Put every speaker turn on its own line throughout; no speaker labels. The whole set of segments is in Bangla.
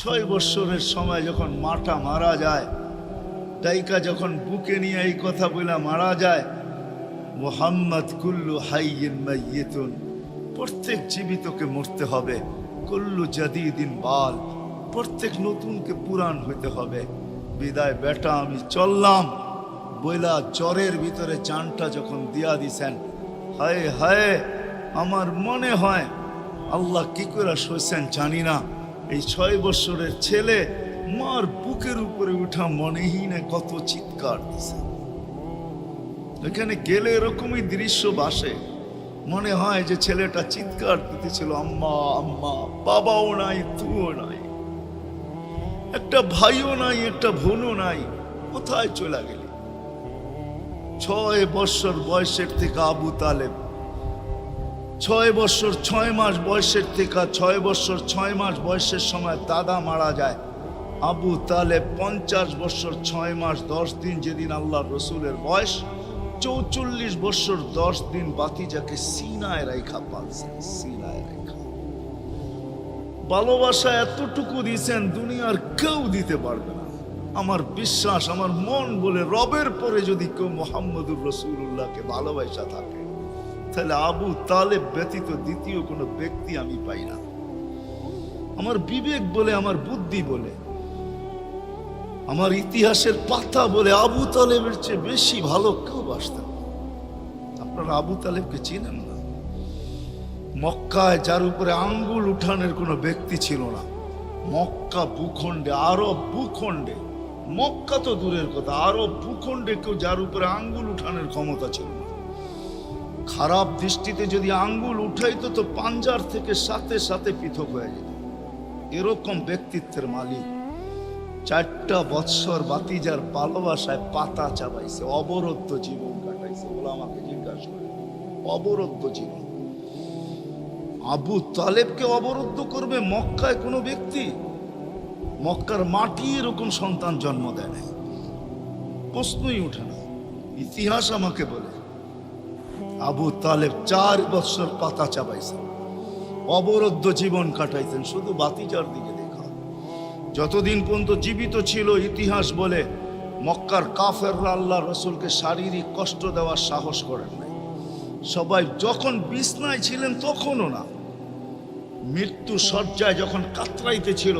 6 বৎসরের সময় যখন মাটা মারা যায়, ডাইকা যখন বুকে নিয়ে এই কথা বলে মারা যায়, মুহাম্মদ কুল্লু হাইয়িন মাইয়িতুন, প্রত্যেক জীবিতকে মরতে হবে, কুল্লু জাদিদিন বাল, প্রত্যেক নতুনকে পুরান হইতে হবে। বিদায় বেটা আমি চললাম বইলা জ্বরের ভিতরে জানটা যখন দিয়া দিছেন, হায় হায় আমার মনে হয় আল্লাহ কি করে সইছেন জানি না, এই 6 বৎসরের ছেলে মার বুকের উপরে উঠা মনেই না কত চিৎকার দিছে। এখানে গেলে এরকমই দৃশ্য বাসে, মনে হয় যে ছেলেটা চিৎকার দিতেছিল, আম্মা আম্মা, বাবাও নাই, তুও নাই, একটা ভাইও নাই, একটা বোনও নাই, কোথায় চলে গেলি? 6 বৎসর বয়সের থেকে আবু তালেব, 6 বৎসর 6 মাস বয়সের থেকে 6 বৎসর 6 মাস বয়সের সময় দাদা মারা যায়। আবু তালেব 50 বৎসর 6 মাস 10 দিন, যেদিন আল্লাহ রসুলের বয়স 44 বৎসর 10 দিন, বাতিজাকে সিনায় রাইখা পালছেন, সিনায় রাইখা। ভালোবাসা এতটুকু দিয়েছেন দুনিয়ার কেউ দিতে পারবে না। আমার বিশ্বাস, আমার মন বলে, রবের পরে যদি কেউ মুহাম্মদুর রাসূলুল্লাহকে ভালোবাসা থাকে, তাহলে আবু তালেব ব্যতীত দ্বিতীয় কোনো ব্যক্তি আমি পাই না। আমার বিবেক বলে, আমার বুদ্ধি বলে, আমার ইতিহাসের পাতা বলে আবু তালেবের চেয়ে বেশি ভালো কেউ বাসতেন। আপনারা আবু তালেবকে চিনেন না? মক্কায় যার উপরে আঙ্গুল উঠানের কোনো ব্যক্তি ছিল না। মক্কা ভূখণ্ডে, আরব ভূখণ্ডে, মক্কা তো দূরের কথা, আরব ভূখণ্ডে কেউ যার উপরে আঙ্গুল উঠানের ক্ষমতা ছিল না। খারাপ দৃষ্টিতে যদি আঙ্গুল উঠাইতো তো পাঞ্জার থেকে সাথে সাথে পৃথক হয়ে যেত। এরকম ব্যক্তিত্বের মালিক। 4টা বৎসর বাতিজার ভালোবাসায় পাতা চাবাইছে, অবরুদ্ধ জীবন কাটাইছে। বলে আমাকে জিজ্ঞাসা করে, অবরুদ্ধ জীবন। আবু তালেবকে অবরুদ্ধ করবে মক্কায় কোনো ব্যক্তি? মক্কার মাটি এরকম সন্তান জন্ম দেয় নাই, প্রশ্নই উঠে না। ইতিহাস আমাকে বলে আবু তালেব 4 বৎসর পাতা চাবাইছেন, অবরুদ্ধ জীবন কাটাইছেন। শুধু বাতিজার দিকে দেখা, যতদিন পর্যন্ত জীবিত ছিল ইতিহাস বলে মক্কার কাফেররা আল্লাহ রসুলকে শারীরিক কষ্ট দেওয়ার সাহস করেন নাই। সবাই যখন বিছনায় ছিলেন তখনও না, মৃত্যু শয্যায় যখন কাতরাইতে ছিল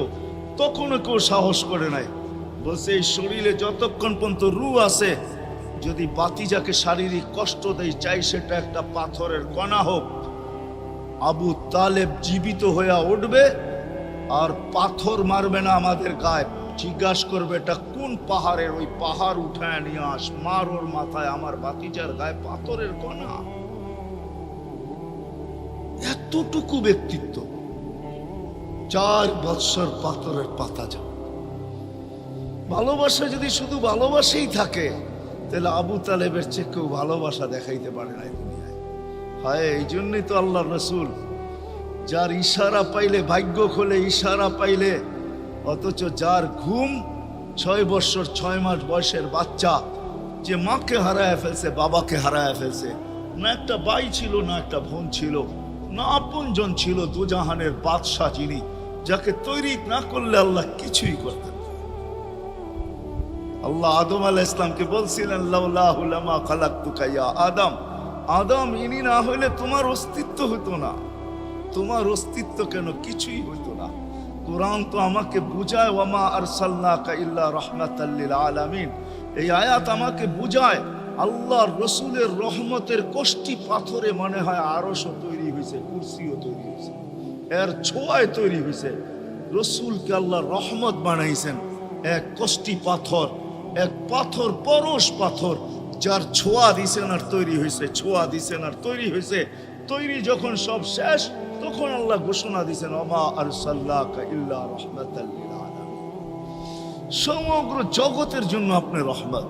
তখনও কেউ সাহস করে নাই। বলছে এই শরীরে যতক্ষণ পর্যন্ত রূহ আছে, যদি বাতিজাকে শারীরিক কষ্ট দেয়, চাই সেটা একটা পাথরের কণা হোক, আবু তালেব জীবিত হয়ে উঠবে আর পাথর মারবে না আমাদের গায়ে। জিজ্ঞাসা করবে এটা কোন পাহাড়ের, ওই পাহাড় উঠায় নিয়ে আস, মার ওর মাথায়, আমার বাতিজার গায়ে পাথরের কণা। এতটুকু ব্যক্তিত্ব, 4 বৎসর পাথরের পাতা যা। ভালোবাসা যদি শুধু ভালোবাসাই থাকে, তাহলে আবু তালেবের চেয়ে কেউ ভালোবাসা দেখাইতে পারে না দুনিয়ায়। হায়, এই জন্যই তো আল্লাহ রসুল, যার ইশারা পাইলে ভাগ্য খোলে, ইশারা পাইলে, অথচ যার ঘুম 6 বৎসর 6 মাস বয়সের বাচ্চা, যে মাকে হারায় ফেলছে, বাবাকে হারায় ফেলছে, না একটা ভাই ছিল, না একটা বোন ছিল, না আপনজন ছিল, দুজাহানের বাদশাহ যিনি, যাকে তৈরি না করলে আল্লাহ কিছুই করতেন। আল্লাহ আদম আলাইহিস ইসলামকে বলছিলেন, লাউলাহু লামা খালাকতুকা ইয়া আদম, আদম ইনি না হইলে তোমার অস্তিত্ব হতো না। তোমার অস্তিত্ব কেন, কিছুই হইতো না। কোরআন তো আমাকে বুঝায়, ওয়ামা আরসালনাকা ইল্লা রাহমাতাল লিল আলামিন। এই আয়াত আমাকে বুঝায় আল্লাহর রসুলের রহমতের কষ্টি পাথরে মনে হয় আরশও তৈরি হয়েছে, কুরসিও তৈরি হয়েছে, এর ছোঁয়ায় তৈরি হয়েছে। রসুলকে আল্লাহ রহমত বানাইছেন, এক কষ্টি পাথর, এক পাথর, পরশ পাথর, যার ছোঁয়া দিছেন আর তৈরি হয়েছে, ছোঁয়া দিছেন আর তৈরি হয়েছে। তৈরি যখন সব শেষ, তখন আল্লাহ ঘোষণা দিছেন, ওমা আরসালনাকা ইল্লা রাহমাতাল লিল আলামিন। সমগ্র জগতের জন্য আপনি রহমত।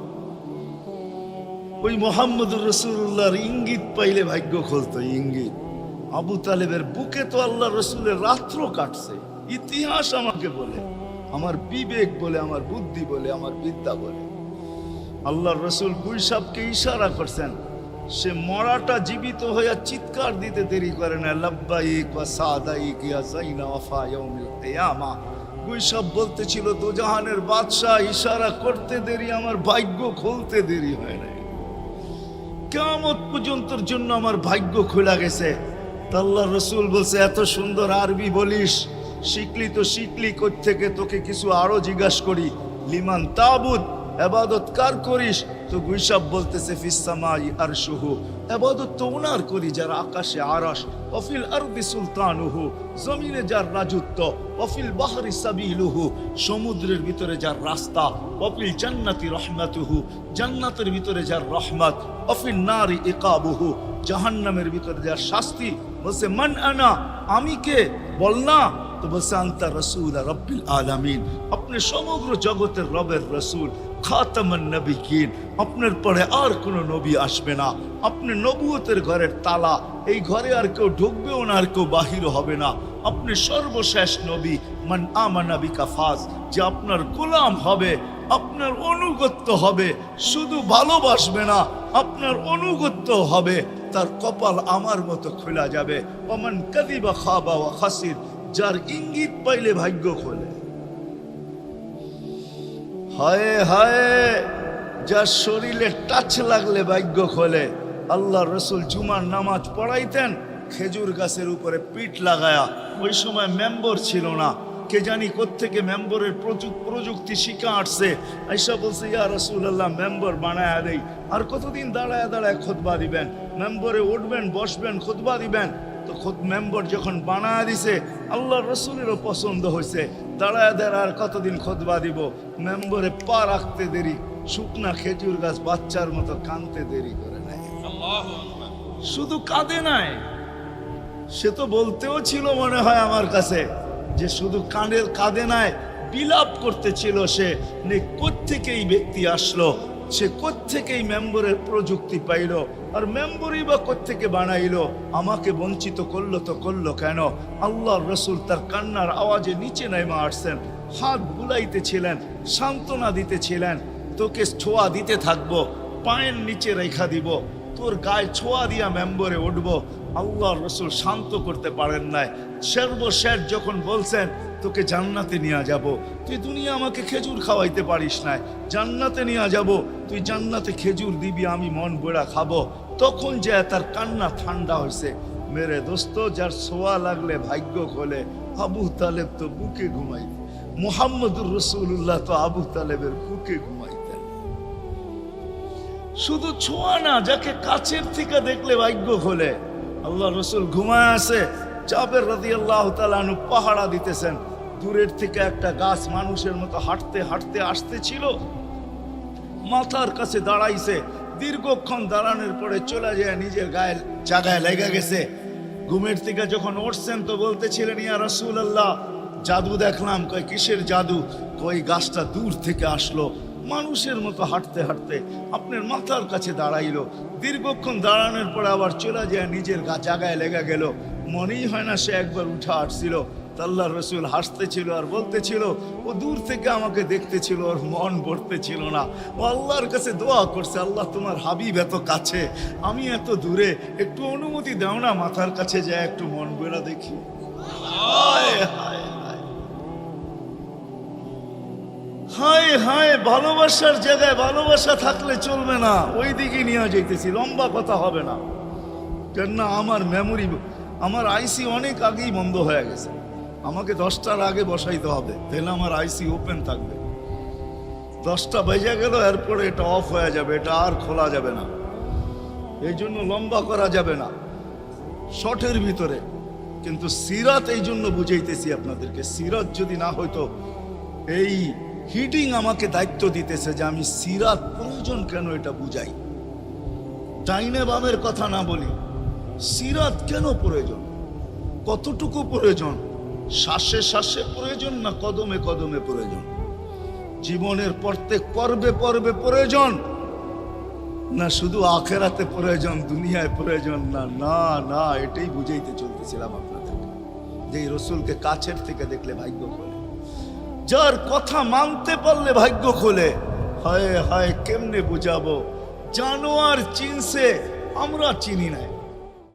ওই মুহাম্মদুর রাসূলুল্লাহর ইঙ্গিত পাইলে ভাগ্য খুলতো, ইঙ্গিত। আবু তালেবের বুকে তো আল্লাহ রসুলের রাত্র কাটছে। ইতিহাস আমাকে বলে, আমার বিবেক বলে, আমার বুদ্ধি বলে, আমার বিদ্যা বলে, আল্লাহ রসুল গুইসাবকে ইশারা করছেন, সে মরাটা জীবিত হইয়া চিৎকার দিতে দেরি করে না, লাব্বাইক ওয়া সাদাইক ইয়া যাইনা ওয়াফা ইয়াউমিল কিয়ামা। গুইসাব বলতেছিল দোজাহানের বাদশাহ ইশারা করতে দেরি, আমার ভাগ্য খুলতে দেরি হয় নাই, কিয়ামত পর্যন্তর জন্য আমার ভাগ্য খোলা গেছে। আল্লাহ রসুল বলছে এত সুন্দর আরবি বলিস, শিখলি তো শিখলি কোত্থেকে, তোকে কিছু আরো জিজ্ঞাসা করি, লিমান তাবুদ, ইবাদত কার করিস? তো গুইসাব বলতেছে ফিসসামাই আরশুহু, ইবাদত তো ওনার করি যার আকাশে আরশ, ওয়াফিল আরদি সুলতানুহু, জমিনে যার রাজত্ব, ওয়াফিল বাহরি সাবিলুহু, সমুদ্রের ভিতরে যার রাস্তা, ওয়াফিল জান্নাতি রহমাতুহু, জান্নাতের ভিতরে যার রহমত, ওয়াফিল নারি ইকাবুহু, জাহান্নামের ভিতরে যার শাস্তি। বলছে মান আনা, আমি কে? বল না। তো বলছে আনতা রাসূল রাব্বিল আলামিন, আপনি সমগ্র জগতের রবের রাসূল, খাতামান নবিয়্যিন, আপনার পরে আর কোনো নবী আসবে না, আপনি নবুয়তের ঘরের তালা, এই ঘরে আর কেউ ঢুকবেও না, আর কেউ বাহির হবে না, আপনি সর্বশেষ নবী। মান আমানা বিকা ফাজ, যে আপনার গোলাম হবে, আপনার অনুগত্য হবে, শুধু ভালোবাসবে না, আপনার অনুগত্য হবে, তার কপাল আমার মতো খোলা যাবে। ওমান কাযিবা খাবা ওয়া খাসির, যার ইঙ্গিত পাইলে ভাগ্য খোলে। হায় হায়, যার শরীরে টাচ লাগলে ভাগ্য খোলে। আল্লাহ রসুল জুমার নামাজ পড়াইতেন খেজুর গাছের উপরে পিঠ লাগায়া। ওই সময় মেম্বর ছিল না, কে জানি কোত্থেকে মেম্বরের প্রযুক্তি শিখা আসছে। আইসা বলছে ইয়া রাসূলুল্লাহ, মেম্বর বানায়া দেই। আর কতদিন দাঁড়ায় দাঁড়ায় খুতবা দিবেন? মেম্বরে উঠবেন, বসবেন, খুতবা দিবেন। তো মেম্বর যখন বানায় দিছে, আল্লাহ রসুলেরও পছন্দ হয়েছে, দাঁড়ায় দাঁড়ায় আর কতদিন খুতবা দিব? মেম্বরে পা রাখতে দেরি, শুকনা খেজুর গাছ বাচ্চার মতো কাঁদতে দেরি করে নাই। শুধু কাঁদে নাই, সে তো বলতেও ছিল মনে হয় আমার কাছে যে শুধু কাঁদে নাই, বিলাপ করতেছিল সে, কোত্থেকে এই ব্যক্তি আসলো, সে কোত্থেকেই মেম্বরের প্রযুক্তি পাইল, আর মেম্বরই বা কোত্থেকে বানাইলো, আমাকে বঞ্চিত করলো তো করলো কেন? আল্লাহর রসুল তার কান্নার আওয়াজে নিচে নেমে আসছেন, হাত বুলাইতেছিলেন, সান্ত্বনা দিতেছিলেন, তোকে ছোঁয়া দিতে থাকবো, পায়ের নিচে রেখা দিব, তোর গায়ে ছোঁয়া দিয়া মেম্বরে উঠবো। আল্লাহর রসুল শান্ত করতে পারেন নাই। সর্বশেষ যখন বলছেন তোকে জান্নাতে নিয়ে যাব, তুই দুনিয়া আমাকে খেজুর খাওয়াইতে পারিস না, জান্নাতে নিয়ে যাব, তুই জান্নাতে খেজুর দিবি, আমি মন বড়া খাবো, তখন যে তার কান্না ঠান্ডা হয়েছে। মেরে দোস্ত, যার ছোঁয়া লাগলে ভাগ্য খোলে। আবু তালেব তো বুকে ঘুমাইতেন, মুহাম্মদুর রাসূলুল্লাহ তো আবু তালেবের বুকে ঘুমাইতেন। শুধু ছোঁয়া না, যাকে কাছের থেকে দেখলে ভাগ্য খোলে। আল্লাহ রসুল ঘুমায় আছে, জাবের রাদিয়াল্লাহু তাআলা আনহু পাহারা দিতেছেন। দূরের থেকে একটা গাছ মানুষের মতো হাঁটতে হাঁটতে আসতেছিল, মাথার কাছে দাঁড়াইছে। দীর্ঘক্ষণ দাঁড়ানোর পরে চলে যায়, নিজের গায়ে জায়গায় লেগে গেছে। ঘুমের থেকে যখন উঠছেন তো বলতেছিলেন ইয়া রাসূলুল্লাহ, জাদু দেখলাম। কই কিসের জাদু? কই গাছটা দূর থেকে আসলো, মানুষের মতো হাঁটতে হাঁটতে আপনার মাথার কাছে দাঁড়াইলো। দীর্ঘক্ষণ দাঁড়ানোর পরে আবার চলে যায়, নিজের জায়গায় লেগে গেল। মনেই হয় না সে একবার উঠা আসছিল। আল্লাহর রসুল হাসতেছিল আর বলতেছিল, ও দূর থেকে আমাকে দেখতেছিল, ওর মন ভরতেছিল না। ও আল্লাহর কাছে দোয়া করছে, আল্লাহ তোমার হাবিব এত কাছে, আমি এত দূরে, একটু অনুমতি দাও না, মাথার কাছে যায় একটু মন ভরা দেখি। হায় হায় হায় হায়, ভালোবাসার জায়গায় ভালোবাসা থাকলে চলবে না, ওই দিকে নিয়ে যাইতেছি, লম্বা কথা হবে না। কেন আমার মেমোরি, আমার আইসি অনেক আগেই বন্ধ হয়ে গেছে, আমাকে 10টার আগে বসাইতে হবে, তাহলে আমার আইসি ওপেন থাকবে। 10টা বেজে গেল, এরপরে এটা অফ হয়ে যাবে, এটা আর খোলা যাবে না। এই জন্য লম্বা করা যাবে না, শর্টের ভিতরে। কিন্তু সিরাত এই জন্য বুঝাইতেছি আপনাদেরকে, সিরাত যদি না হইতো, এই হিডিং আমাকে দায়িত্ব দিতেছে যে আমি সিরাত প্রয়োজন কেন এটা বুঝাই। ডাইনে বামের কথা না বলি, সিরাত কেন প্রয়োজন, কতটুকু প্রয়োজন, শ্বাসে শ্বাসে প্রয়োজন না কদমে কদমে প্রয়োজন, জীবনের প্রত্যেক পর্বে পর্বে প্রয়োজন না শুধু আখেরাতে প্রয়োজন, দুনিয়ায় প্রয়োজন না? না না, এটাই বুঝাইতে চলতেছিলাম আপনাদেরকে, যে রসুলকে কাছের থেকে দেখলে ভাগ্য খোলে, যার কথা মানতে পারলে ভাগ্য খোলে। হায় হায়, কেমনে বুঝাবো? জানোয়ার চিনছে, আমরা চিনি না।